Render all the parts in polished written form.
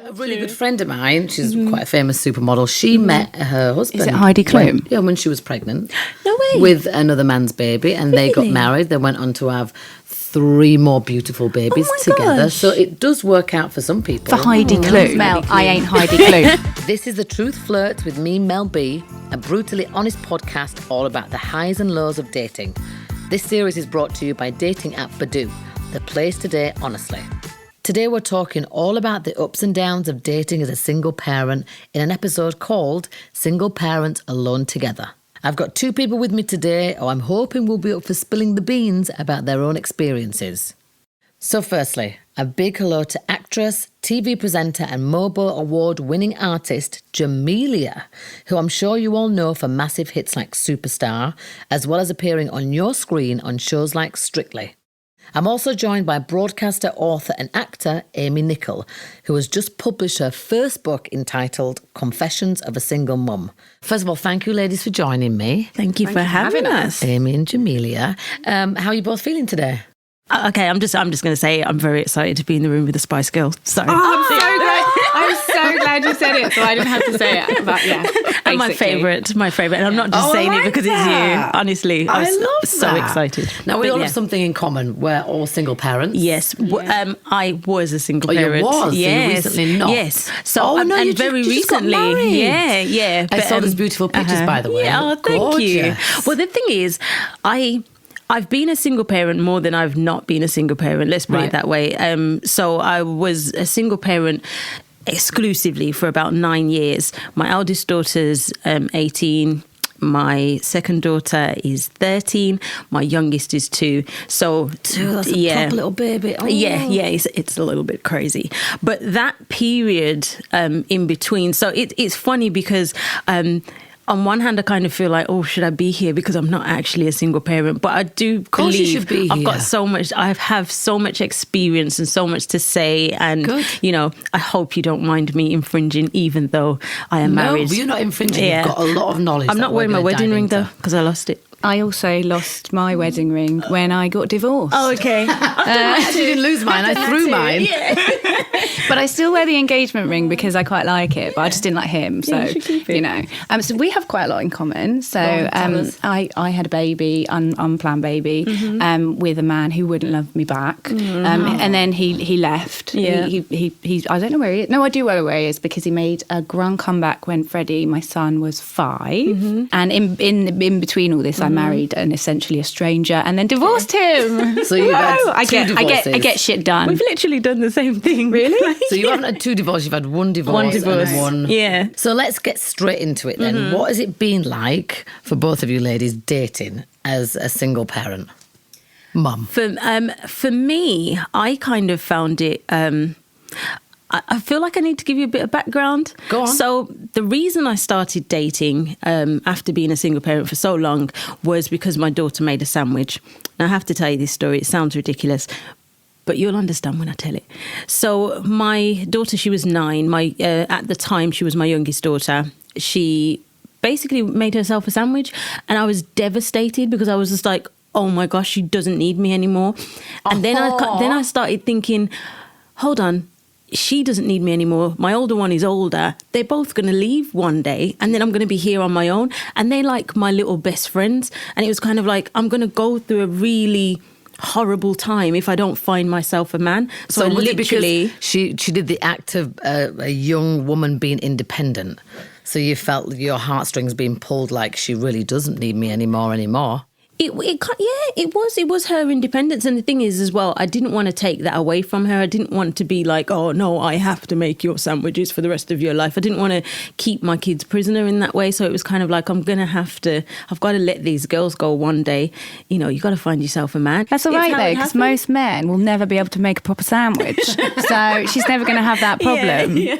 A really good friend of mine, she's quite a famous supermodel, she met her husband. Is it Heidi Klum? When she was pregnant. No way. With another man's baby, and they got married. They went on to have 3 more beautiful babies together. Gosh. So it does work out for some people. For Heidi Klum. Mel, I ain't Heidi Klum. This is the Truth Flirts with me, Mel B, a brutally honest podcast all about the highs and lows of dating. This series is brought to you by dating app Badoo, the place to date honestly. Today we're talking all about the ups and downs of dating as a single parent in an episode called Single Parents Alone Together. I've got 2 people with me today who I'm hoping will be up for spilling the beans about their own experiences. So firstly, a big hello to actress, TV presenter and mobile award-winning artist Jamelia, who I'm sure you all know for massive hits like Superstar, as well as appearing on your screen on shows like Strictly. I'm also joined by broadcaster, author and actor Amy Nickell, who has just published her first book entitled Confessions of a Single Mum. First of all, thank you ladies for joining me. Thank you for having us. Amy and Jamelia. How are you both feeling today? Okay, I'm just going to say I'm very excited to be in the room with the Spice Girls. So I'm so glad you said it, so I didn't have to say it. But yeah, and my favourite. And I'm not just saying it because it's you. Honestly, I was so excited. Now we all have something in common. We're all single parents. Yes, I was a single parent. You was? Yes, so you recently not. Yes. So you very recently. Got married. Yeah. I saw these beautiful pictures, by the way. Yeah, thank you. Well, the thing is, I've been a single parent more than I've not been a single parent. Let's put it that way. So I was a single parent exclusively for about 9 years. My eldest daughter's 18. My second daughter is 13. My youngest is 2. So 2, that's a proper little baby. Oh. Yeah, it's a little bit crazy. But that period in between, so it's funny because on one hand, I kind of feel like, oh, should I be here? Because I'm not actually a single parent. But I do believe I've got so much, I have so much experience and so much to say. And, I hope you don't mind me infringing, even though I am married. No, you're not infringing. Yeah. You've got a lot of knowledge. I'm not wearing my wedding ring, though, because I lost it. I also lost my wedding ring when I got divorced. Oh, okay. I actually didn't lose mine. I threw mine. Yeah. But I still wear the engagement ring because I quite like it, but I just didn't like him. So, so we have quite a lot in common. So I had a baby, unplanned baby, with a man who wouldn't love me back. And then he left. Yeah. He I don't know where he is. No, I do know where he is because he made a grand comeback when Freddie, my son, was 5. And in between all this, I married essentially a stranger and then divorced him. So you had I get shit done. We've literally done the same thing. Really? So you haven't had 2 divorces, you've had 1 divorce. 1 divorce. And 1. Yeah. So let's get straight into it then. What has it been like for both of you ladies dating as a single parent? Mum. For me, I kind of found it... I feel like I need to give you a bit of background. Go on. So the reason I started dating after being a single parent for so long was because my daughter made a sandwich. Now, I have to tell you this story. It sounds ridiculous, but you'll understand when I tell it. So my daughter, she was 9. At the time, she was my youngest daughter. She basically made herself a sandwich, and I was devastated because I was just like, oh my gosh, she doesn't need me anymore. And then I started thinking, hold on. She doesn't need me anymore. My older one is older. They're both going to leave one day and then I'm going to be here on my own. And they're like my little best friends. And it was kind of like, I'm going to go through a really horrible time if I don't find myself a man. So literally... She did the act of a young woman being independent. So you felt your heartstrings being pulled like she really doesn't need me anymore. It was her independence. And the thing is as well, I didn't want to take that away from her. I didn't want to be like, oh no, I have to make your sandwiches for the rest of your life. I didn't want to keep my kids prisoner in that way. So it was kind of like, I've got to let these girls go one day. You got to find yourself a man. That's all right though, because most men will never be able to make a proper sandwich. So she's never going to have that problem. Yeah.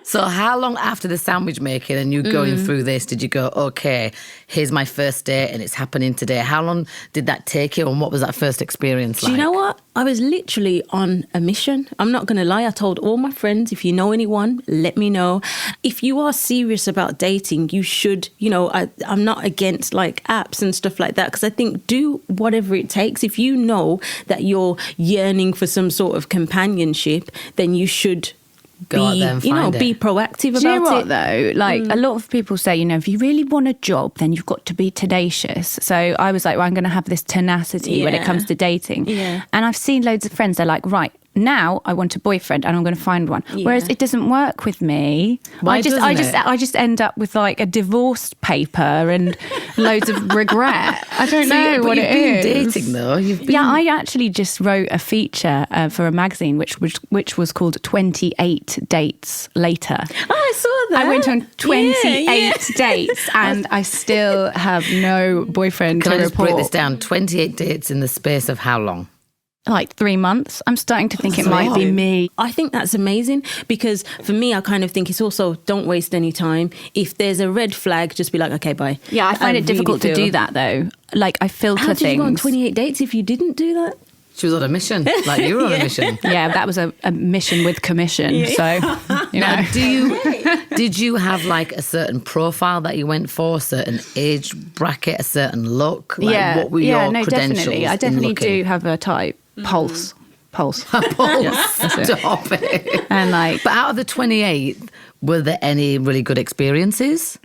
So how long after the sandwich making and you going through this did you go, okay, here's my first date and it's happening today? How long did that take you and what was that first experience like? Do you know what? I was literally on a mission. I'm not going to lie. I told all my friends, if you know anyone, let me know. If you are serious about dating, you should, I'm not against like apps and stuff like that because I think do whatever it takes. If you know that you're yearning for some sort of companionship, then you should Go out there and find be it. proactive about Do you know what it. though? Like a lot of people say, if you really want a job, then you've got to be tenacious. So I was like, well, I'm going to have this tenacity when it comes to dating. Yeah. And I've seen loads of friends, they're like, right, now I want a boyfriend and I'm going to find one. Yeah. Whereas it doesn't work with me. Why doesn't it? I just end up with like a divorce paper and loads of regret. I don't know what it is. You've been dating though. Yeah, I actually just wrote a feature for a magazine which was called 28 Dates Later. Oh, I saw that. I went on 28 dates and I still have no boyfriend Can to I just report. break this down? 28 dates in the space of how long? Like 3 months. I'm starting to think it might be me. I think that's amazing because for me, I kind of think it's also don't waste any time. If there's a red flag, just be like, okay, bye. Yeah, I find it difficult to do that though. Like I filter How did things. you go on 28 dates if you didn't do that? She was on a mission, like you were on a mission. Yeah, that was a mission with commission. So, Now, did you have like a certain profile that you went for, a certain age bracket, a certain look? Like, what were your credentials? Definitely. I in definitely looking? do have a type. Pulse. Pulse. That's it. Stop it. And like, But out of the 28, were there any really good experiences?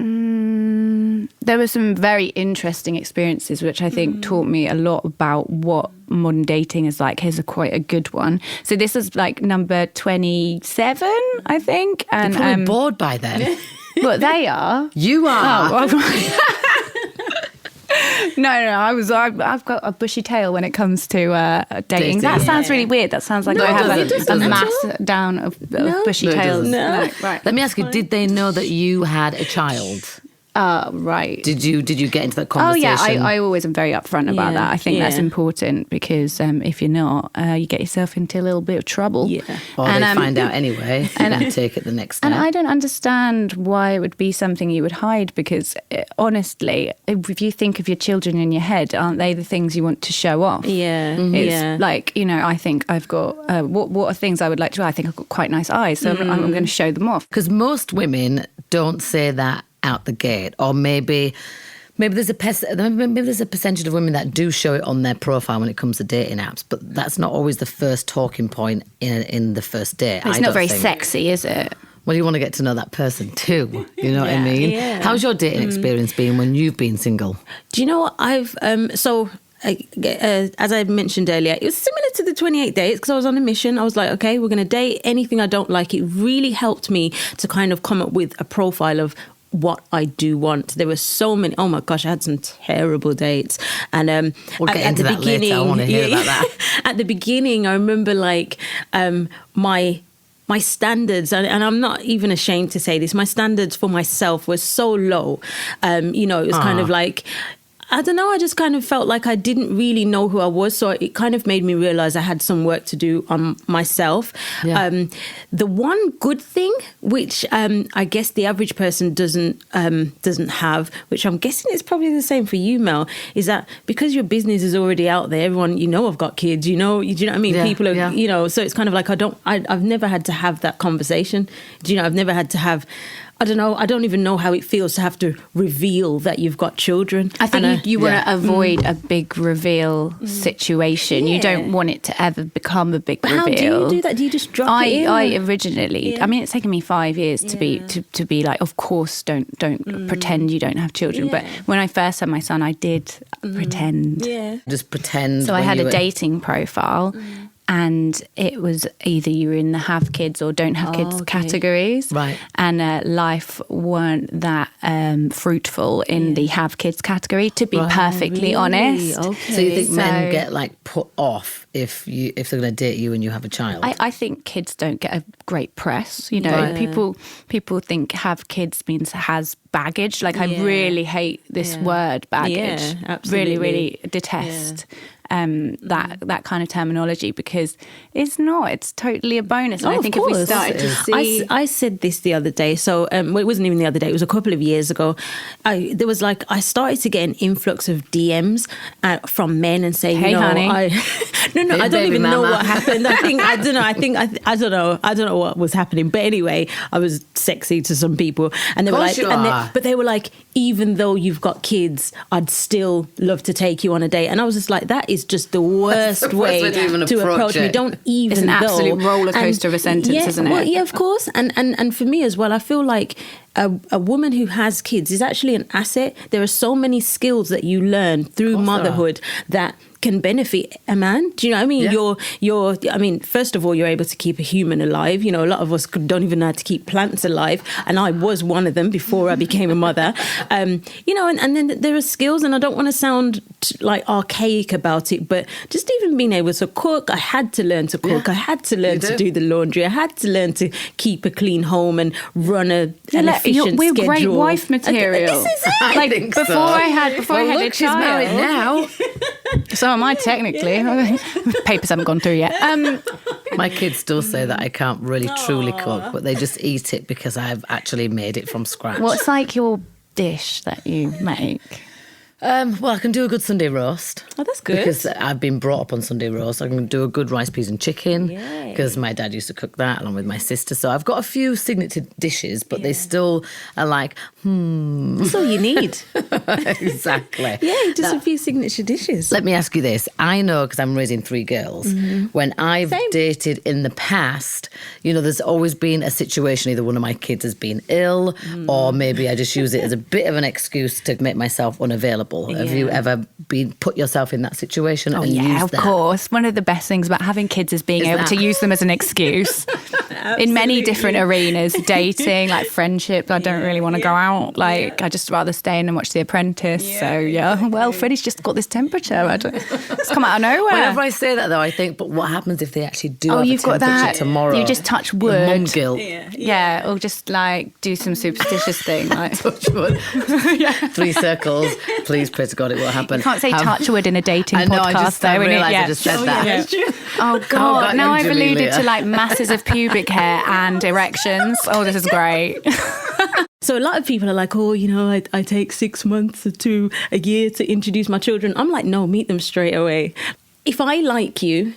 there were some very interesting experiences which I think taught me a lot about what modern dating is like. Here's quite a good one. So this is like number 27, I think. And You're probably bored by then. but they are. You are. No, I've got a bushy tail when it comes to dating. That sounds really weird. That sounds like No, I have it a doesn't. mass down of bushy No, it tails. doesn't. No. Right. Let me ask you, did they know that you had a child? Right. Did you get into that Oh conversation? yeah, I always am very upfront about Yeah, that. I think that's yeah. important because if you're not, you get yourself into a little bit of trouble. Yeah. Or And, they find out anyway and take it the next step. And I don't understand why it would be something you would hide because honestly, if you think of your children in your head, aren't they the things you want to show off? Yeah. It's like, I think I've got, what are things I would like to, I think I've got quite nice eyes, so I'm going to show them off. Because most women don't say that out the gate, or maybe there's a percentage of women that do show it on their profile when it comes to dating apps, but that's not always the first talking point in the first date. It's not very sexy, is it? Well, you want to get to know that person too. You know what I mean? Yeah. How's your dating experience been when you've been single? Do you know what I've as I mentioned earlier, it was similar to the 28 dates because I was on a mission. I was like, okay, we're going to date anything I don't like. It really helped me to kind of come up with a profile of what I do want. There were so many. Oh my gosh, I had some terrible dates. And We'll get into that later. I want to hear about that. At the beginning, I remember like my standards, and I'm not even ashamed to say this, my standards for myself were so low. It was kind of like, I don't know, I just kind of felt like I didn't really know who I was. So it kind of made me realize I had some work to do on myself. Yeah. The one good thing, which I guess the average person doesn't have, which I'm guessing is probably the same for you, Mel, is that because your business is already out there, everyone, I've got kids, do you know what I mean? Yeah, People are, yeah. So it's kind of like I've never had to have that conversation. I've never had to have, I don't know, I don't even know how it feels to have to reveal that you've got children. I think you want to avoid a big reveal situation. Yeah. You don't want it to ever become a big But reveal. how do you do that? Do you just drop it in? I originally, Yeah. I mean, it's taken me 5 years to be like, of course, don't pretend you don't have children. Yeah. But when I first had my son, I did pretend. Yeah. Just pretend. So I when had you a were- dating profile. And it was either you were in the have kids or don't have kids categories. Right. And life weren't that fruitful in the have kids category, to be perfectly honest. Okay. So you think men So- get like put off if they're going to date you and you have a child? I think kids don't get a great press. Right. People think have kids means has baggage. Like I Yeah. really hate this word baggage. Yeah, absolutely. Really detest that kind of terminology because it's not. It's totally a bonus. And I of think if we course. started to see, I said this the other day. So it wasn't even the other day. It was a couple of years ago. I started to get an influx of DMs from men and say, Hey, honey. I don't baby even know mama. what happened. I don't know what was happening. But anyway, I was sexy to some people, and they were Course like, you are. but they were like, even though you've got kids, I'd still love to take you on a date. And I was just like, that is is just the worst way to approach me. Don't even It's an absolute roller coaster of a sentence, isn't it? Well, yeah, of course. And for me as well, I feel like a woman who has kids is actually an asset. There are so many skills that you learn through motherhood that can benefit a man. Do you know what I mean? Yeah. I mean, first of all, you're able to keep a human alive. You know, a lot of us don't even know how to keep plants alive. And I was one of them before I became a mother. You know, and then there are skills, and I don't want to sound like archaic about it, but just even being able to cook, I had to learn to cook. Yeah. I had to learn to do the laundry. I had to learn to keep a clean home and run an efficient we're schedule. Great wife material. This is it. Like before I had a child. She's married now. So am I technically. Papers haven't gone through yet. My kids still say that I can't really truly cook, but they just eat it because I've actually made it from scratch. What's like your dish that you make? Well, I can do a good Sunday roast. Oh, that's good. Because I've been brought up on Sunday roast. I can do a good rice, peas and chicken Yay. because my dad used to cook that along with my sister. So I've got a few signature dishes, but they still are like, That's all you need. Exactly. Yeah, just a few signature dishes. Let me ask you this. I know, because I'm raising 3 girls, when I've dated in the past, you know, there's always been a situation, either one of my kids has been ill or maybe I just use it as a bit of an excuse to make myself unavailable. Have you ever put yourself in that situation and used of that? course. One of the best things about having kids is being able to use them as an excuse in many different arenas. Dating, like friendship. I don't really want to go out. Like I just rather stay in and watch The Apprentice. Well, Freddie's just got this temperature. It's come out of nowhere. Whenever I say that, though, I think, but what happens if they actually do have you've a got temperature that tomorrow? You just touch The wood. mum guilt. Yeah, or just like do some superstitious thing. Like Touch wood. 3 circles. Please pray to God it will happen. you can't say touch wood in a dating I know, podcast, I though. realised innit? I just said that. Oh God! Now I've alluded Jamelia. to like masses of pubic hair and erections. Oh, this is great. So a lot of people are like, oh, you know, I take 6 months to a year to introduce my children. I'm like, no, meet them straight away. If I like you,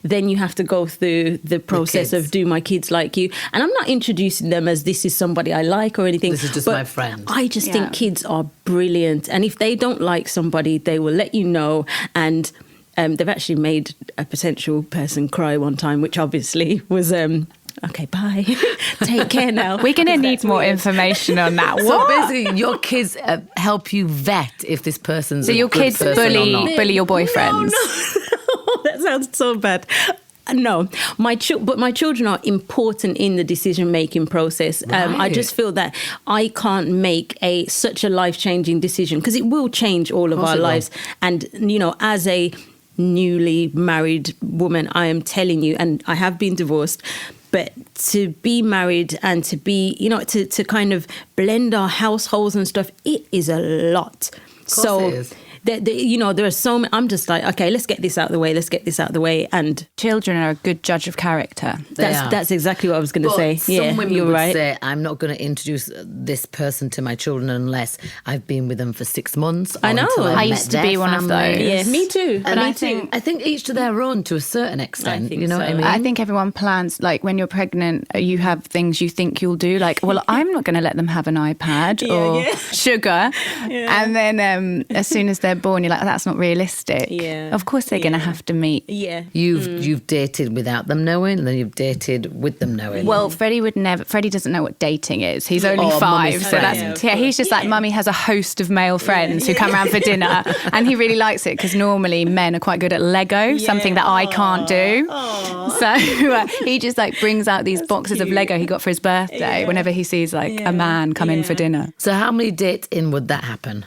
then you have to go through the process of do my kids like you? And I'm not introducing them as this is somebody I like or anything. This is just my friend. I just think kids are brilliant. And if they don't like somebody, they will let you know. And they've actually made a potential person cry one time, which obviously was... okay, bye. Take care now. We're going to need more information on that. So basically, your kids help you vet if this person's So a your good kids person or not. bully your boyfriends? No. That sounds so bad. No, my children are important in the decision-making process. I Right. just feel that I can't make such a life-changing decision because it will change all of our lives. And, you know, as a newly married woman, I am telling you, and I have been divorced, but to be married and to be, you know, to kind of blend our households and stuff, it is a lot. Of course it is. You know, there are so many. I'm just like, okay, let's get this out of the way. And Children are a good judge of character. that's exactly what I was going to But say. some women you're would right. say, I'm not going to introduce this person to my children unless I've been with them for 6 months. I know. I used to be one of those. Yeah, me too. And I I think each to their own to a certain extent. think You know so. what I mean? I think everyone plans, like when you're pregnant, you have things you think you'll do. Like, well, I'm not going to let them have an iPad or sugar. And then as soon as they're born, you're like, oh, that's not realistic. Yeah. Of course they're going to have to meet. Yeah. You've dated without them knowing, and then you've dated with them knowing. Well, Freddie doesn't know what dating is. He's only Oh, 5. mummy's So friend. that's, he's just like, mummy has a host of male friends who come around for dinner. And he really likes it because normally men are quite good at Lego, something that I can't do. So he just like brings out these boxes of Lego he got for his birthday whenever he sees like a man come in for dinner. So how many dates in would that happen?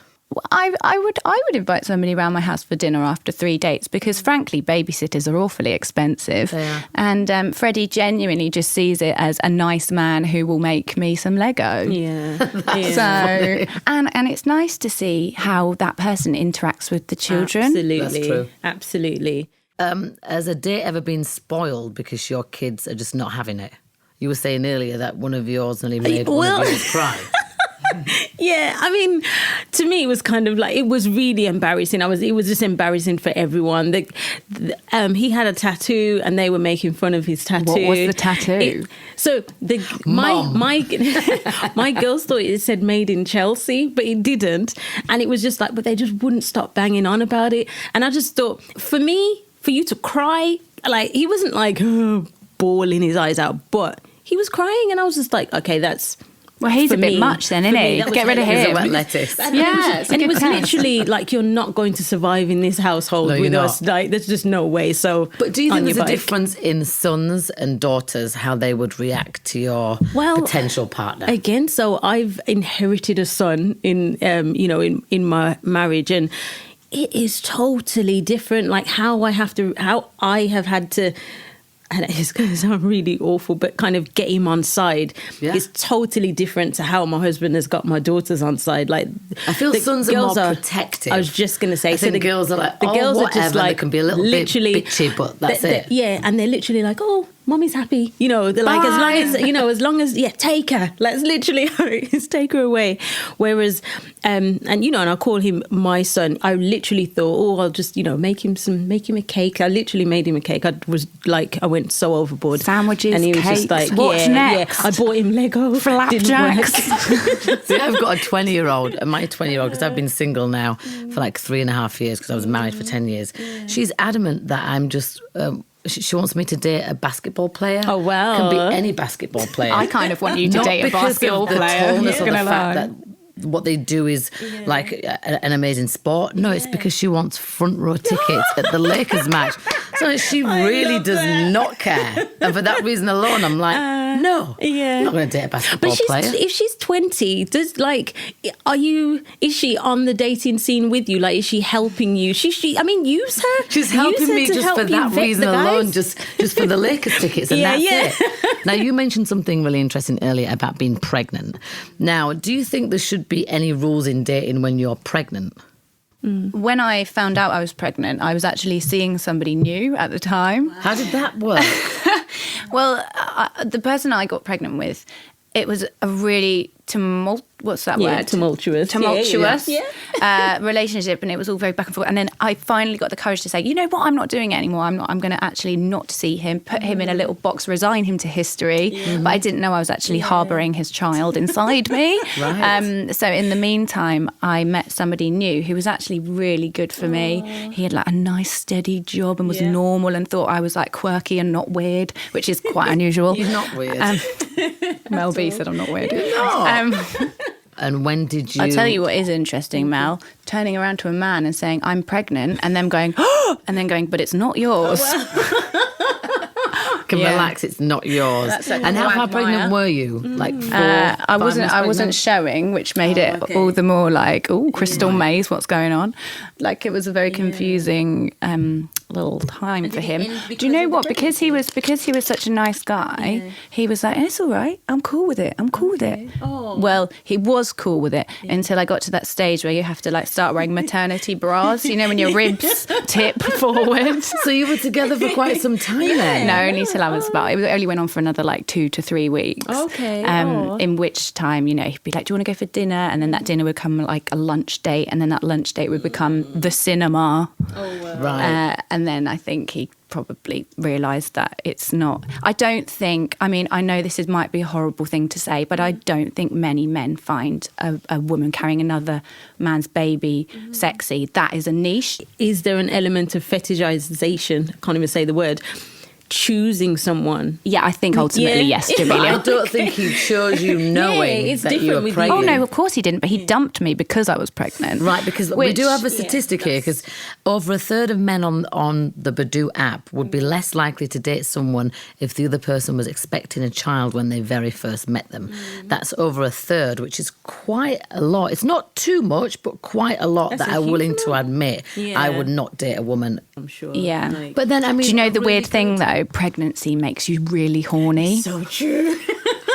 I would invite somebody around my house for dinner after 3 dates because, frankly, babysitters are awfully expensive. They are. And Freddie genuinely just sees it as a nice man who will make me some Lego. Yeah. So and it's nice to see how that person interacts with the children. Absolutely. That's true. Absolutely. Has a date ever been spoiled because your kids are just not having it? You were saying earlier that one of yours nearly made one of yours cry. Yeah, I mean, to me, it was kind of like, it was really embarrassing. It was just embarrassing for everyone. He had a tattoo and they were making fun of his tattoo. What was the tattoo? My girls thought it said made in Chelsea, but it didn't. And it was just like, but they just wouldn't stop banging on about it. And I just thought, for you to cry, like, he wasn't like bawling his eyes out, but he was crying. And I was just like, okay, that's... Well, he's a bit much then, isn't he? Get rid of him. He's a wet lettuce. Yeah, and it was literally like, you're not going to survive in this household with us. Like, there's just no way. So, but do you think there's a difference in sons and daughters, how they would react to your potential partner? Again, so I've inherited a son in my marriage, and it is totally different. Like how I have had to. And it's going to sound really awful, but kind of get him on side is totally different to how my husband has got my daughters on side. Like, I feel sons are more protective. I was just going to say, I think the girls are like, girls are just like, they can be a little bit bitchy, but that's it. Yeah, and they're literally like, oh, Mommy's happy. You know, they're like, as long as take her. Let's literally take her away. Whereas, and I call him my son. I literally thought, I'll just, make him a cake. I literally made him a cake. I went so overboard. Sandwiches, and he was cakes. just like, What's next? Yeah. I bought him Lego. Flapjacks. See, I've got a 20-year-old, and my 20-year-old, because I've been single now for like 3.5 years, because I was married for 10 years. She's adamant that I'm just... she wants me to date a basketball player. Oh, wow. Can be any basketball player. I kind of want you to date a basketball player. Not because of the fact that what they do is like an amazing sport. No, it's because she wants front row tickets at the Lakers match. So she really does not care. And for that reason alone, I'm like, no, I'm not going to date a basketball player. If she's 20, is she on the dating scene with you? Like, is she helping you? Use her. She's helping me just for that reason alone, just for the Lakers tickets, and that's it. Now, you mentioned something really interesting earlier about being pregnant. Now, do you think there should be any rules in dating when you're pregnant? When I found out I was pregnant, I was actually seeing somebody new at the time. How did that work? Well, the person I got pregnant with, it was a really what's that word? Tumultuous relationship, and it was all very back and forth. And then I finally got the courage to say, you know what, I'm not doing it anymore. I'm going to actually not see him, put him in a little box, resign him to history. But I didn't know I was actually harbouring his child inside me. Right. So in the meantime, I met somebody new who was actually really good for me. He had like a nice steady job and was normal, and thought I was like quirky and not weird, which is quite unusual. You're not weird. Mel B said I'm not weird. And when did you... I'll tell you what is interesting, Mel. Turning around to a man and saying, I'm pregnant, and them going, oh, and then going, but it's not yours. Relax, it's not yours. And how far pregnant were you? Like 4, 5 I wasn't showing, which made it all the more like, crystal maze, what's going on? Like, it was a very confusing little time for him. Do you know what? Because he was such a nice guy, he was like, it's all right, I'm cool with it. Oh. Well, he was cool with it until I got to that stage where you have to like start wearing maternity bras, when your ribs tip forward. So you were together for quite some time then? No, only till I was it only went on for another like 2 to 3 weeks. Okay. In which time, he'd be like, do you want to go for dinner? And then that dinner would become like a lunch date, and then that lunch date would become the cinema. Oh, wow. Right. And then I think he probably realised that it's not. I don't think, I know this might be a horrible thing to say, but I don't think many men find a woman carrying another man's baby sexy. That is a niche. Is there an element of fetishization? I can't even say the word. Choosing someone. Yeah, I think ultimately yes, Jamelia. I don't think he chose you knowing that you were pregnant. Oh no, of course he didn't, but he dumped me because I was pregnant. Right, because we do have a statistic here, because over a third of men on the Badoo app would be less likely to date someone if the other person was expecting a child when they very first met them. That's over a third, which is quite a lot. It's not too much, but quite a lot that are willing to admit I would not date a woman. I'm sure. Yeah. But then, do you know the weird thing though? Pregnancy makes you really horny. So true.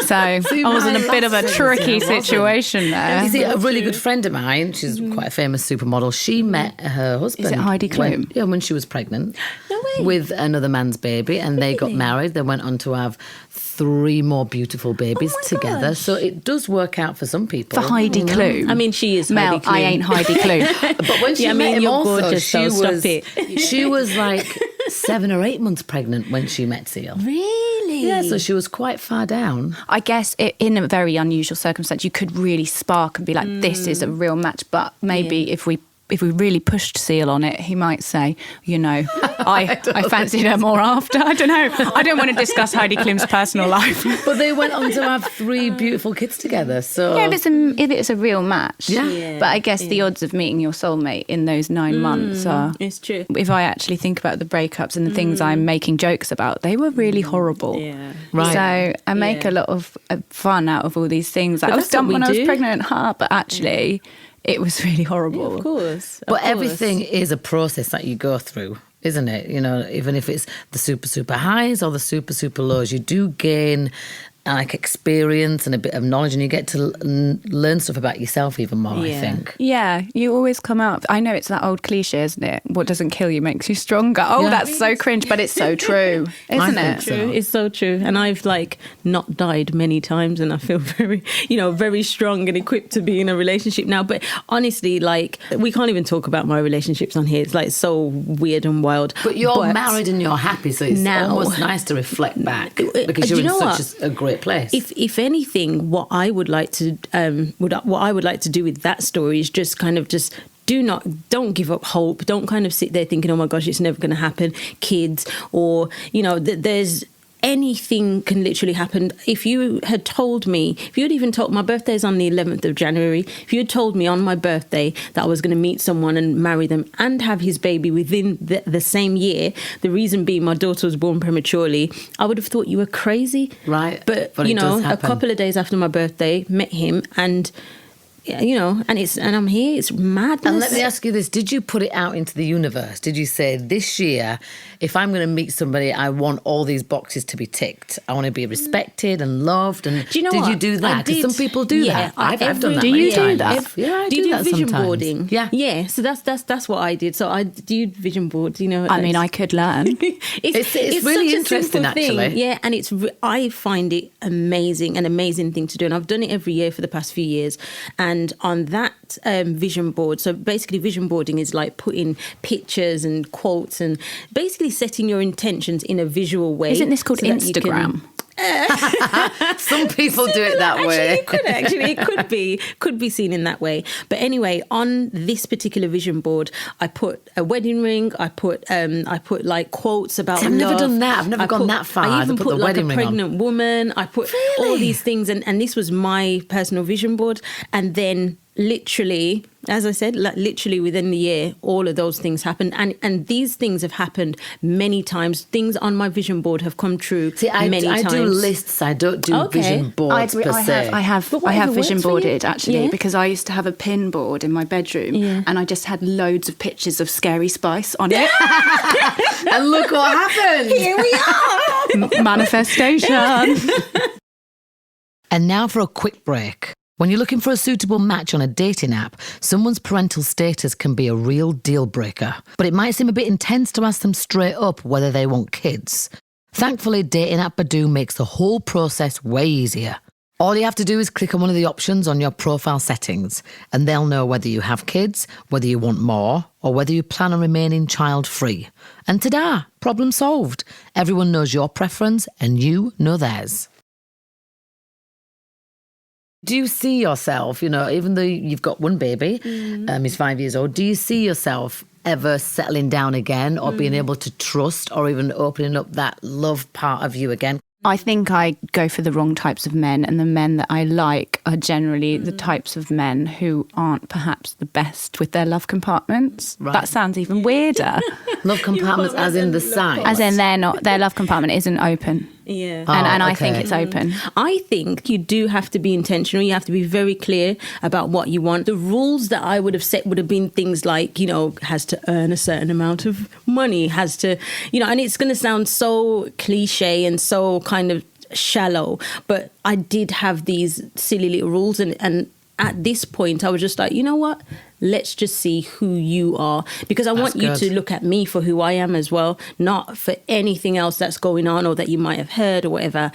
So I was in a bit of a tricky situation there. You see, a really good friend of mine, she's quite a famous supermodel, she met her husband. Is it Heidi Klum? When she was pregnant. No way. With another man's baby, and they got married. They went on to have 3 more beautiful babies together. gosh. So it does work out for some people. For Heidi Klum. I mean, she is Mel, Heidi Klum. I ain't Heidi Klum. But when she met him you're also, gorgeous, she so was, stop it. she was like 7 or 8 months pregnant when she met Seal. Really? Yeah, so she was quite far down. I guess in a very unusual circumstance, you could really spark and be like, this is a real match. But maybe if we really pushed Seal on it, he might say, I fancied her more after. I don't know. I don't want to discuss Heidi Klum's personal life. But they went on to have 3 beautiful kids together. So Yeah, if it's a real match. Yeah. But I guess the odds of meeting your soulmate in those 9 months are... It's true. If I actually think about the breakups and the things I'm making jokes about, they were really horrible. Yeah. Right. So I make a lot of fun out of all these things. Like, I was that's what dumped we when I was do. pregnant, but actually it was really horrible. Of course. But everything is a process that you go through, isn't it? Even if it's the super, super highs or the super, super lows, you do gain like experience and a bit of knowledge, and you get to learn stuff about yourself even more, I think. Yeah, you always come out. I know it's that old cliche, isn't it? What doesn't kill you makes you stronger. Oh, Yeah. that's so cringe, but it's so true, isn't think it? so. True. It's so true. And I've not died many times, and I feel very, very strong and equipped to be in a relationship now. But honestly, we can't even talk about my relationships on here. It's so weird and wild. But you're married and you're happy, so it's now- almost nice to reflect back because Do you're you know in what? such a great place. If anything, what I would like to do with that story is just don't give up hope. Don't kind of sit there thinking, oh my gosh, it's never going to happen. Kids, or there's anything can literally happen. If you had told me, if you had even told, my birthday is on the 11th of January, if you had told me on my birthday that I was going to meet someone and marry them and have his baby within the same year, the reason being my daughter was born prematurely, I would have thought you were crazy. Right. But But it does a happen. couple of days after my birthday, met him, and and I'm here. It's madness. And let me ask you this, did you put it out into the universe? Did you say, this year, if I'm going to meet somebody, I want all these boxes to be ticked. I want to be respected and loved. And Do you know did what? you do that? I Because did. some people do Yeah, that. I've done that. Do many you do times. that? Yeah, I do you do that vision sometimes. boarding? Yeah. So that's what I did. So I do vision board. I mean, I could learn. It's really such a interesting, simple thing. actually. Yeah, and I find it an amazing thing to do, and I've done it every year for the past few years. And on that vision board, so basically vision boarding is like putting pictures and quotes and basically setting your intentions in a visual way. Isn't this called so that you can- Instagram? Some people do it that way. It could be seen in that way. But anyway, on this particular vision board, I put a wedding ring. I put like quotes about. I've never love. done that. I've never gone that far. I even to put the like a wedding ring on. pregnant woman. I put all these things, and this was my personal vision board. And then literally, as I said, literally within the year, all of those things happened, and these things have happened many times. Things on my vision board have come true. See, I times. do lists. I don't do Okay. vision boards per se. I have But whatever vision works for you. boarded actually Yeah. because I used to have a pin board in my bedroom and I just had loads of pictures of Scary Spice on it. And look what happened. Here we are. Manifestation. And now for a quick break. When you're looking for a suitable match on a dating app, someone's parental status can be a real deal breaker. But it might seem a bit intense to ask them straight up whether they want kids. Thankfully, dating app Badoo makes the whole process way easier. All you have to do is click on one of the options on your profile settings, and they'll know whether you have kids, whether you want more, or whether you plan on remaining child-free. And ta-da! Problem solved. Everyone knows your preference, and you know theirs. Do you see yourself, even though you've got one baby, he's 5 years old, do you see yourself ever settling down again or being able to trust or even opening up that love part of you again? I think I go for the wrong types of men, and the men that I like are generally the types of men who aren't perhaps the best with their love compartments. Right. That sounds even weirder. Love compartments as in the size? As in their love compartment isn't open. Yeah. And I think okay. it's open. I think you do have to be intentional. You have to be very clear about what you want. The rules that I would have set would have been things like, has to earn a certain amount of money, has to, and it's going to sound so cliche and so kind of shallow. But I did have these silly little rules, and at this point I was just like, you know what? Let's just see who you are, because I want you to look at me for who I am as well, not for anything else that's going on or that you might have heard or whatever.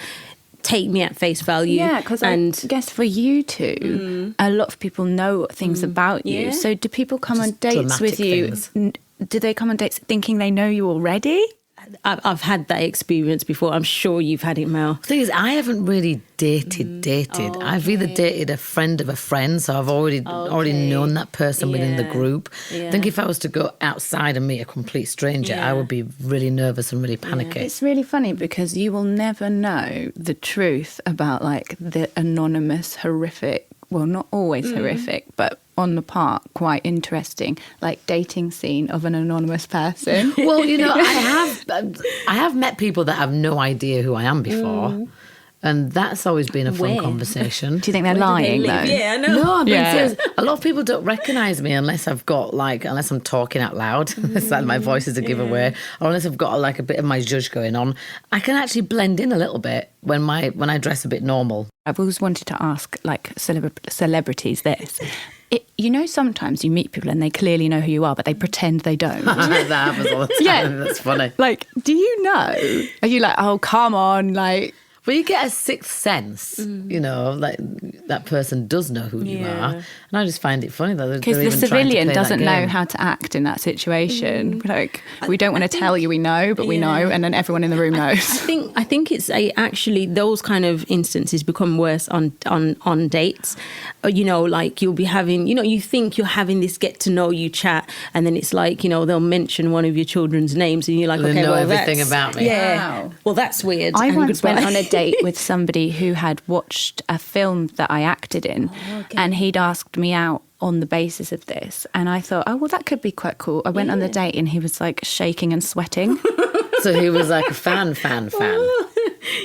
Take me at face value. Yeah, because I guess for you two, a lot of people know things about you. Yeah. So do people come on Just dates with you? Do they come on dates thinking they know you already? I've had that experience before. I'm sure you've had it, Mel. The thing is, I haven't really dated. I've either dated a friend of a friend, so I've already known that person within the group. I think if I was to go outside and meet a complete stranger, I would be really nervous and really panicky. It's really funny because you will never know the truth about like the anonymous, horrific, well, not always horrific, but on the part, quite interesting, like dating scene of an anonymous person. Well, you know, I have met people that have no idea who I am before. And that's always been a fun conversation. Do you think they're lying, though? Yeah, I know. No, I'm being serious. A lot of people don't recognise me unless I'm talking out loud. It's like my voice is a giveaway. Or unless I've got like a bit of my zhuzh going on. I can actually blend in a little bit when I dress a bit normal. I've always wanted to ask like celebrities this. You know, sometimes you meet people and they clearly know who you are, but they pretend they don't. That happens all the time. Yeah. That's funny. Like, do you know? Are you like, oh, come on, like... Well, you get a sixth sense, you know, like that person does know who you are. And I just find it funny that because the civilian doesn't know how to act in that situation. Like, we don't want to tell you we know, but we know, and then everyone in the room knows. I think it's actually those kind of instances become worse on dates. You know, like you'll be having, you know, you think you're having this get to know you chat, and then it's like, you know, they'll mention one of your children's names, and you're like, they okay, know well, everything about me. Yeah. Wow. Well, that's weird. I once went on a date with somebody who had watched a film that I acted in, and he'd asked me out on the basis of this, and I thought, oh well, that could be quite cool. I went on the date and he was like shaking and sweating. So he was like a fan.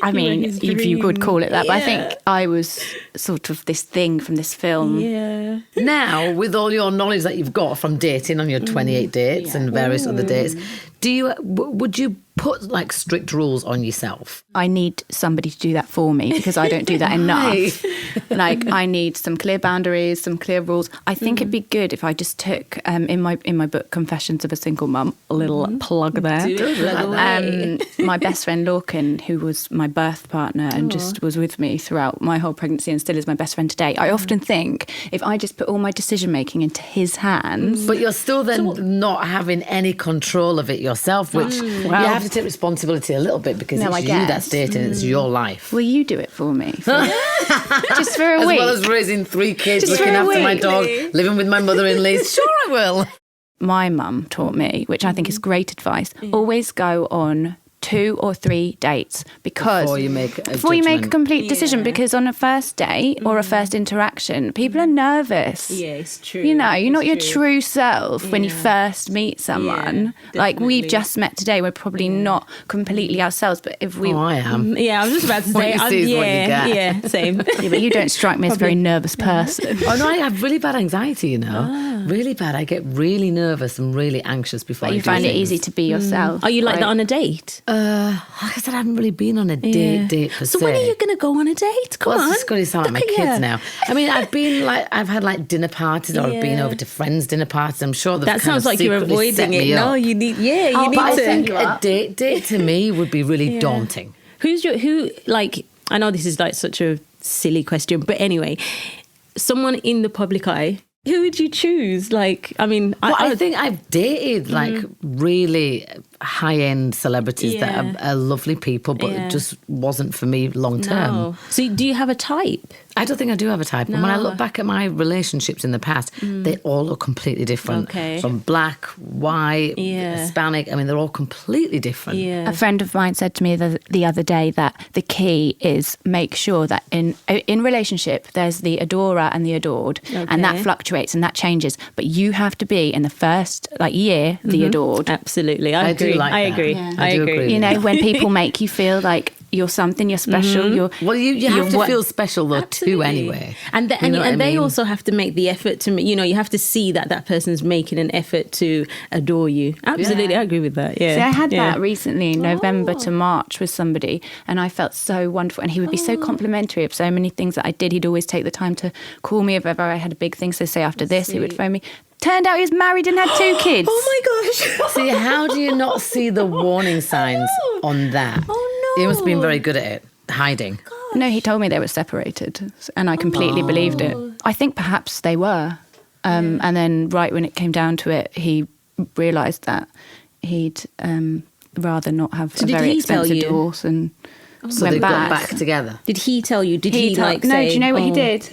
I mean, if you could call it that, but I think I was sort of this thing from this film. Yeah. Now, with all your knowledge that you've got from dating on your 28 dates and various other dates, would you put like strict rules on yourself? I need somebody to do that for me because I don't do that enough. Like, I need some clear boundaries, some clear rules. I think it'd be good if I just took in my book Confessions of a Single Mum, a little plug there. My best friend Lorcan, who was my birth partner and just was with me throughout my whole pregnancy and still is my best friend today. I often think if I just put all my decision making into his hands, but you're still then not having any control of it yourself, which you have to take responsibility a little bit because it's you that's dating, it's your life. Will you do it for me? Just for a week. As well as raising 3 kids, looking after my dog, living with my mother in Leeds. Sure, I will. My mum taught me, which I think is great advice, always go on 2 or 3 dates because before you make a complete decision, because on a first date or a first interaction, people are nervous. Yeah, it's true. You know, you're not your true self when you first meet someone. Like, we've just met today, we're probably not completely ourselves, but if we... Oh, I am. Yeah, I was just about to say, what you see is what you get. Yeah, same. Yeah, but you don't strike me as a very nervous person. Oh no, I have really bad anxiety, you know. Really bad. I get really nervous and really anxious before But you find it easy to be yourself. Are you like that on a date? Like I said, I haven't really been on a date per se. So when are you going to go on a date? Come on. It's going to sound like my kids now. I mean, I've had like dinner parties, or I've been over to friends' dinner parties. I'm sure that sounds like you're avoiding it. No, you need. Yeah, you need but to. I think a date to me would be really daunting. I know this is like such a silly question, but anyway, someone in the public eye. Who would you choose? Like, I mean, I think I've dated like really high-end celebrities that are lovely people, but it just wasn't for me long term. No. So do you have a type? I don't think I do have a type. And when I look back at my relationships in the past, they all look completely different. Okay. From black, white, Hispanic. I mean, they're all completely different. A friend of mine said to me the other day that the key is make sure that in relationship, there's the adorer and the adored, and that fluctuates and that changes. But you have to be in the first year the adored. Absolutely, I agree. do like I that. agree. Yeah. I do agree. agree. You know, when people make you feel like you're something, you're special. Well, you have to feel special though too, anyway. And they also have to make the effort to, you have to see that person's making an effort to adore you. Absolutely, I agree with that. Yeah. See, I had that recently, November to March, with somebody, and I felt so wonderful. And he would be so complimentary of so many things that I did. He'd always take the time to call me if ever I had a big thing. So say after this, he would phone me. Turned out he was married and had 2 kids. Oh my gosh. See, how do you not see the warning signs on that? Oh no. He must have been very good at it, hiding. No, he told me they were separated, and I completely believed it. I think perhaps they were. And then right when it came down to it, he realised that he'd rather not have a very expensive divorce and so went they back. got back together. Did he tell you? Did he No, say... do you know what he did?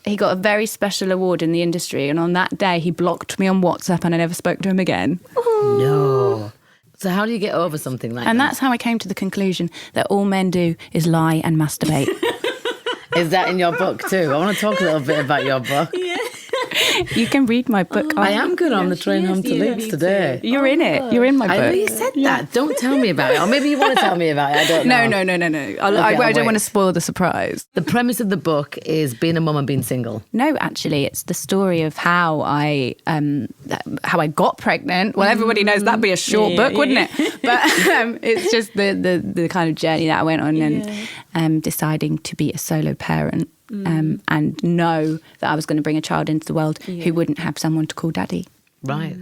He got a very special award in the industry, and on that day he blocked me on WhatsApp and I never spoke to him again. No. So how do you get over something like that? And that's how I came to the conclusion that all men do is lie and masturbate. Is that in your book too? I want to talk a little bit about your book. Yeah. You can read my book. I am good on the train home to Leeds today. You're in it. You're in my book. I know you said that. Don't tell me about it. Or maybe you want to tell me about it. I don't know. No. I don't want to spoil the surprise. The premise of the book is being a mum and being single. No, actually, it's the story of how I got pregnant. Well, everybody knows that'd be a short book, wouldn't it? But it's just the kind of journey that I went on and deciding to be a solo parent. And know that I was going to bring a child into the world who wouldn't have someone to call daddy. Right.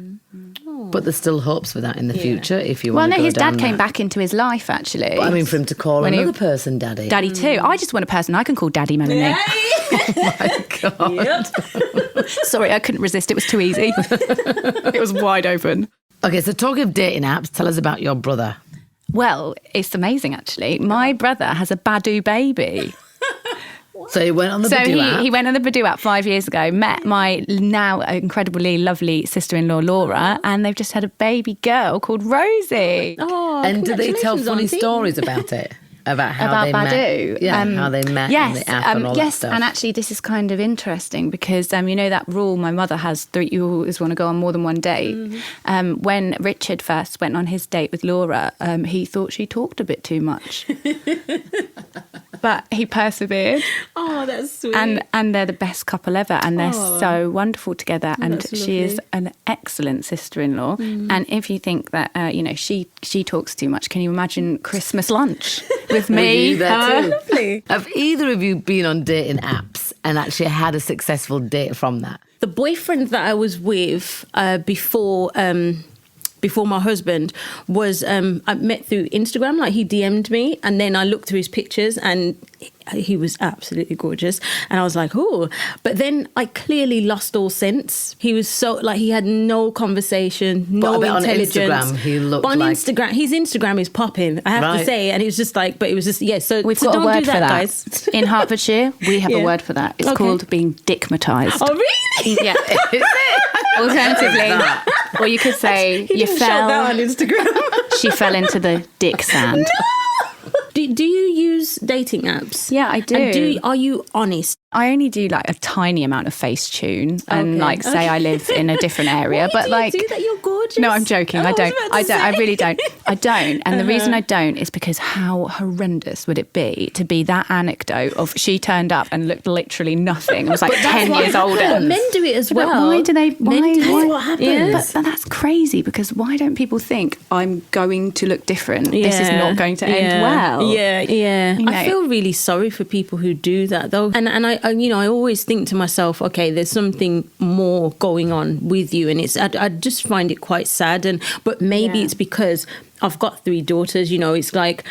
But there's still hopes for that in the future if you want to go his down dad came that. back into his life, actually. But I mean, for him to call another person daddy. Daddy too. I just want a person I can call Daddy Melanie. Oh my God. Sorry, I couldn't resist. It was too easy. It was wide open. Okay, so talking of dating apps, tell us about your brother. Well, it's amazing, actually. My brother has a Badoo baby. So he went on the Badoo app. He went on the Badoo app 5 years ago, met my now incredibly lovely sister-in-law, Laura, and they've just had a baby girl called Rosie. Oh, and do they tell funny Auntie. stories about it? About how they Badoo. met? Yeah, how they met on the app and all that stuff. And actually this is kind of interesting because, you know that rule my mother has that you always want to go on more than one date. When Richard first went on his date with Laura, he thought she talked a bit too much. But he persevered. Oh, that's sweet. And they're the best couple ever, and they're so wonderful together. And she is an excellent sister-in-law. And if you think that she talks too much, can you imagine Christmas lunch with me? Lovely. Have either of you been on dating apps and actually had a successful date from that? The boyfriend that I was with before my husband was I met through Instagram. Like, he DM'd me, and then I looked through his pictures and he was absolutely gorgeous, and I was like, oh. But then I clearly lost all sense. He was so, like, he had no conversation, no intelligence. On Instagram he looked but on like... Instagram, his Instagram is popping, I have to say, and it was just like, but it was just, so we've so got don't a word do that, for that, guys. In Hertfordshire we have a word for that. It's called being dickmatized. Oh really? Yeah. Alternatively, or you could say he didn't show that on Instagram. She fell into the dick sand. Do you use dating apps? Yeah, I do. And are you honest? I only do like a tiny amount of Facetune and say I live in a different area. Why but do like, you do that? You're gorgeous. No, I'm joking. I don't. I really don't. I don't. And the reason I don't is because how horrendous would it be to be that anecdote of she turned up and looked literally nothing. It was like 10 years older. But men do it as well. But why do they? Why? What happens? Yes. But that's crazy because why don't people think I'm going to look different? This is not going to end well. Yeah. You know. I feel really sorry for people who do that though. And I always think to myself, okay, there's something more going on with you, and I just find it quite sad. But maybe it's because I've got 3 daughters. It's like,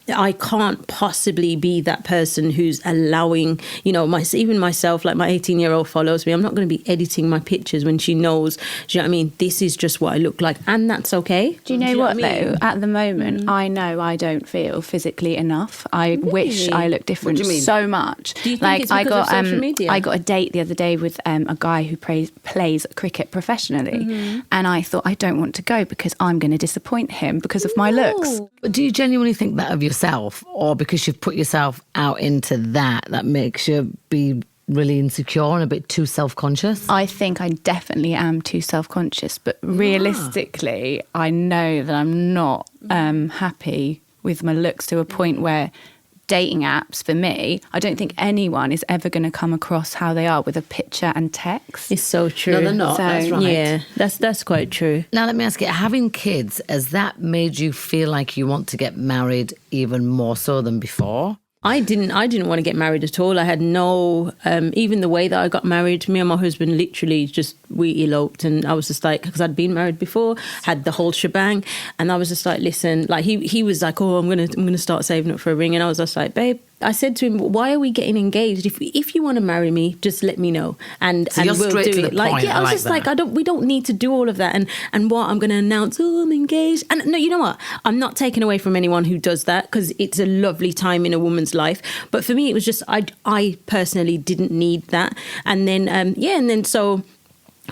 I can't possibly be that person who's allowing, even myself, like my 18-year-old follows me. I'm not going to be editing my pictures when she knows, do you know what I mean? This is just what I look like, and that's okay. Do you know what, though? At the moment, I know I don't feel physically enough. I wish I looked different so much. Do you think it's because of social media? I got a date the other day with a guy who plays cricket professionally, and I thought, I don't want to go because I'm going to disappoint him because of my looks. But do you genuinely think that of yourself, or because you've put yourself out into that makes you be really insecure and a bit too self-conscious? I think I definitely am too self-conscious, but realistically, I know that I'm not happy with my looks to a point where dating apps, for me, I don't think anyone is ever going to come across how they are with a picture and text. It's so true. No, they're not. So, That's right. Yeah, that's quite true. Now, let me ask you, having kids, has that made you feel like you want to get married even more so than before? I didn't want to get married at all. I had no, even the way that I got married, me and my husband literally just, we eloped, and I was just like, because I'd been married before, had the whole shebang, and I was just like, listen, like he was like, oh, I'm gonna start saving up for a ring, and I was just like, babe, I said to him, why are we getting engaged? If you want to marry me, just let me know, and so you're we'll straight do to it. the Like, point. yeah, I was just like, we don't need to do all of that, and what I'm going to announce, oh, I'm engaged, and no, you know what? I'm not taking away from anyone who does that, because it's a lovely time in a woman's life, but for me, it was just I personally didn't need that, and then so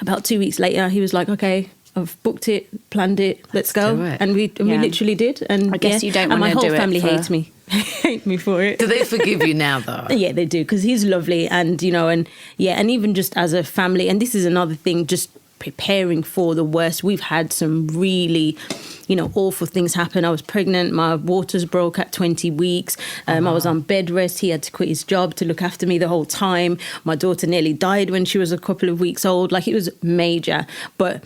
about 2 weeks later, he was like, okay, I've booked it, planned it, let's go, do it. and we literally did, and I guess you don't want to do it. And my whole family for... hates me. Hate me for it. Do they forgive you now, though? Yeah, they do, because he's lovely, and and even just as a family, and this is another thing, just preparing for the worst. We've had some really, awful things happen. I was pregnant, my waters broke at 20 weeks. I was on bed rest. He had to quit his job to look after me the whole time. My daughter nearly died when she was a couple of weeks old. Like, it was major, but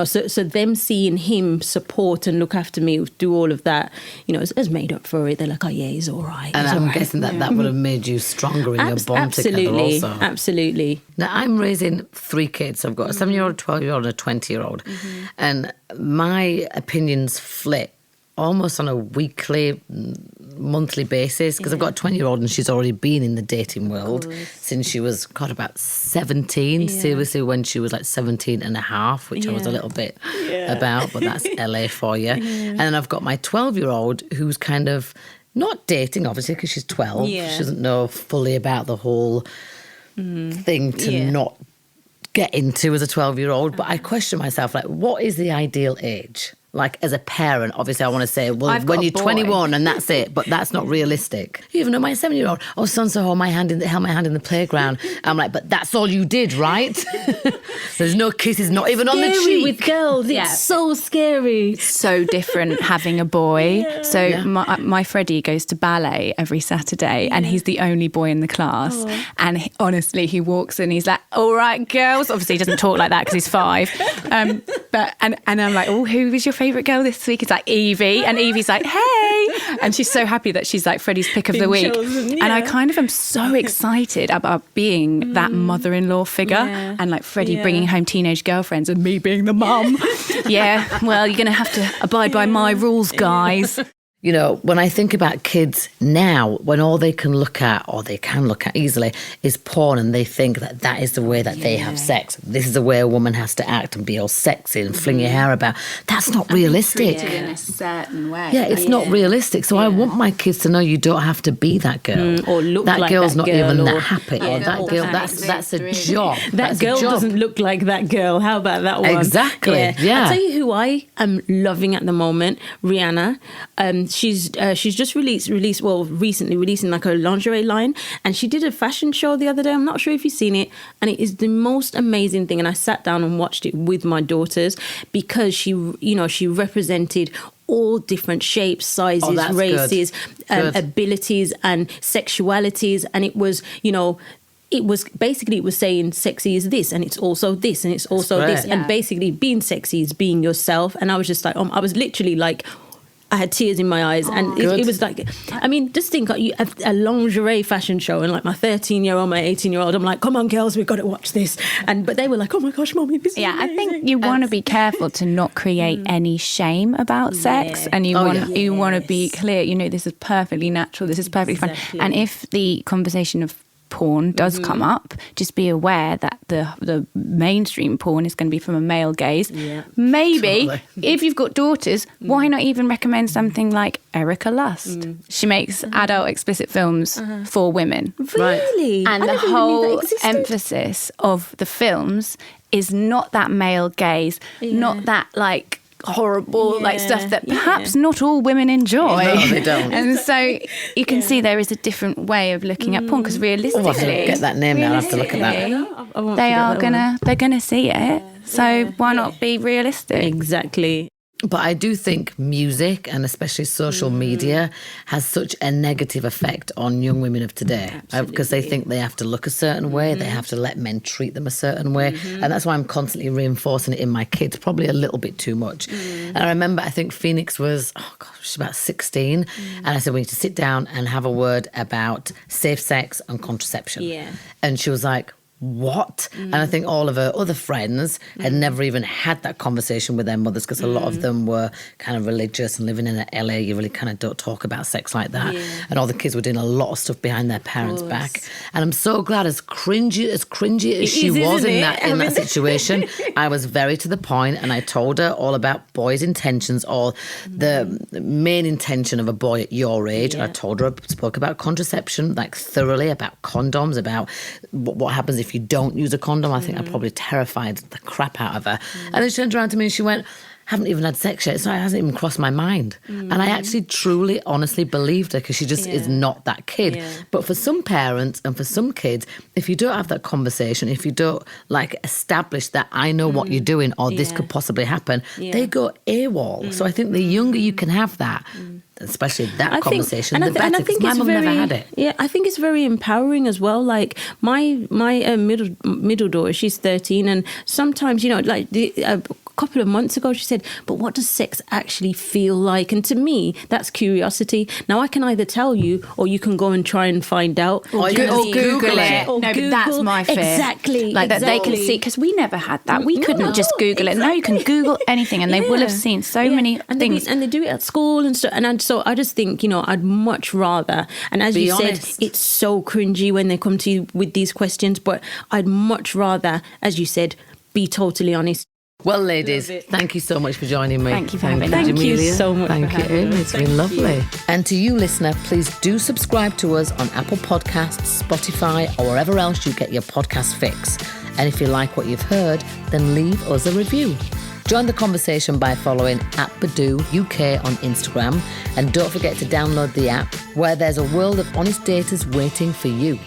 so them seeing him support and look after me, do all of that, has made up for it. They're like, oh yeah, he's all right. And I'm all right. guessing that would have made you stronger in your bond together also. Absolutely. Now, I'm raising 3 kids. I've got a 7-year-old, a 12-year-old, and a 20-year-old. And my opinions flip almost on a weekly, monthly basis, because I've got a 20-year-old and she's already been in the dating world since she was, about 17, seriously, when she was like 17 and a half, which I was a little bit about, but that's LA for you. And then I've got my 12-year-old who's kind of not dating, obviously, because she's 12. She doesn't know fully about the whole thing to not get into as a 12-year-old. But I question myself, like, what is the ideal age? Like, as a parent, obviously I want to say, well, when you're 21 and that's it, but that's not realistic. You even know my 7-year-old, so held my hand in the playground. I'm like, but that's all you did, right? There's no kisses, not even on the cheek. With girls, it's so scary. So different having a boy. So my Freddie goes to ballet every Saturday, and he's the only boy in the class. And honestly, he walks in, he's like, all right, girls. Obviously, he doesn't talk like that because he's 5. But I'm like, oh, who is your favourite girl this week? It's like Evie, and Evie's like, hey, and she's so happy that she's like Freddie's pick of the week. Chosen, and I kind of am so excited about being that mother-in-law figure, and like Freddie bringing home teenage girlfriends and me being the mum. Well, you're going to have to abide by my rules, guys. When I think about kids now, when all they can look at, or they can look at easily, is porn, and they think that is the way that they have sex. This is the way a woman has to act and be all sexy and fling your hair about. That's not realistic. Treated in a certain way. Yeah, it's not realistic. So I want my kids to know you don't have to be that girl. Or look that like girl's that not girl, even or, that happy. Or that girl, that's a job. That girl doesn't look like that girl. How about that one? Exactly. Yeah. I'll tell you who I am loving at the moment, Rihanna. She's just recently releasing like a lingerie line, and she did a fashion show the other day. I'm not sure if you've seen it, and it is the most amazing thing. And I sat down and watched it with my daughters, because she represented all different shapes, sizes, races, abilities, and sexualities, and it was, it was saying sexy is this, and it's also this, and it's also this, and basically being sexy is being yourself. And I was just like, I was literally like, I had tears in my eyes, and it was like, I mean, just think, you have a lingerie fashion show, and like my 13-year-old, my 18-year-old, I'm like, come on, girls, we've got to watch this. But they were like, oh my gosh, mommy, this is amazing. I think you want to be careful to not create any shame about sex, and you want to be clear, this is perfectly natural, this is perfectly fine. And if the conversation of porn does come up, just be aware that the mainstream porn is going to be from a male gaze. Maybe if you've got daughters, why not even recommend something like Erica Lust? She makes adult explicit films for women. Really? And the whole emphasis of the films is not that male gaze, not that like horrible stuff that perhaps not all women enjoy. No, they don't. And so you can see there is a different way of looking at porn, because realistically, I have to get that name now. I have to look at that. They're gonna see it. So why not be realistic? Exactly. But I do think music, and especially social media, has such a negative effect on young women of today. Because they think they have to look a certain way, they have to let men treat them a certain way. And that's why I'm constantly reinforcing it in my kids, probably a little bit too much. And I remember, I think Phoenix was, she's about 16. And I said, we need to sit down and have a word about safe sex and contraception. Yeah. And she was like, what? And I think all of her other friends had never even had that conversation with their mothers, because a lot of them were kind of religious, and living in LA, you really kind of don't talk about sex like that. And all the kids were doing a lot of stuff behind their parents' back. And I'm so glad, as cringy as she was in that situation, I was very to the point, and I told her all about boys' intentions, or the main intention of a boy at your age. And I told her, I spoke about contraception, like thoroughly, about condoms, about what happens if you don't use a condom. I think I probably terrified the crap out of her. And then she turned around to me and she went, haven't even had sex yet, so it hasn't even crossed my mind. And I actually truly, honestly believed her, because she just is not that kid. But for some parents and for some kids, if you don't have that conversation, if you don't like establish that I know what you're doing, or this could possibly happen, they go AWOL. So I think the younger you can have that, especially that conversation, the better, because my mum never had it. Yeah, I think it's very empowering as well. Like my middle daughter, she's 13, and sometimes, like a couple of months ago, she said, but what does sex actually feel like? And to me, that's curiosity. Now, I can either tell you, or you can go and try and find out. Or Google it. No, but that's my fear. Exactly. Like that they can see, because we never had that. We couldn't just Google it. Now you can Google anything, and they will have seen so many things. And they do it at school and stuff. And so I just think, I'd much rather, and as you said, it's so cringy when they come to you with these questions, but I'd much rather, as you said, be totally honest. Well, ladies, thank you so much for joining me. Thank you for having me. Thank you so much. Thank you, Amy. It's been lovely. And to you, listener, please do subscribe to us on Apple Podcasts, Spotify, or wherever else you get your podcast fix. And if you like what you've heard, then leave us a review. Join the conversation by following @Badoo UK on Instagram. And don't forget to download the app, where there's a world of honest daters waiting for you.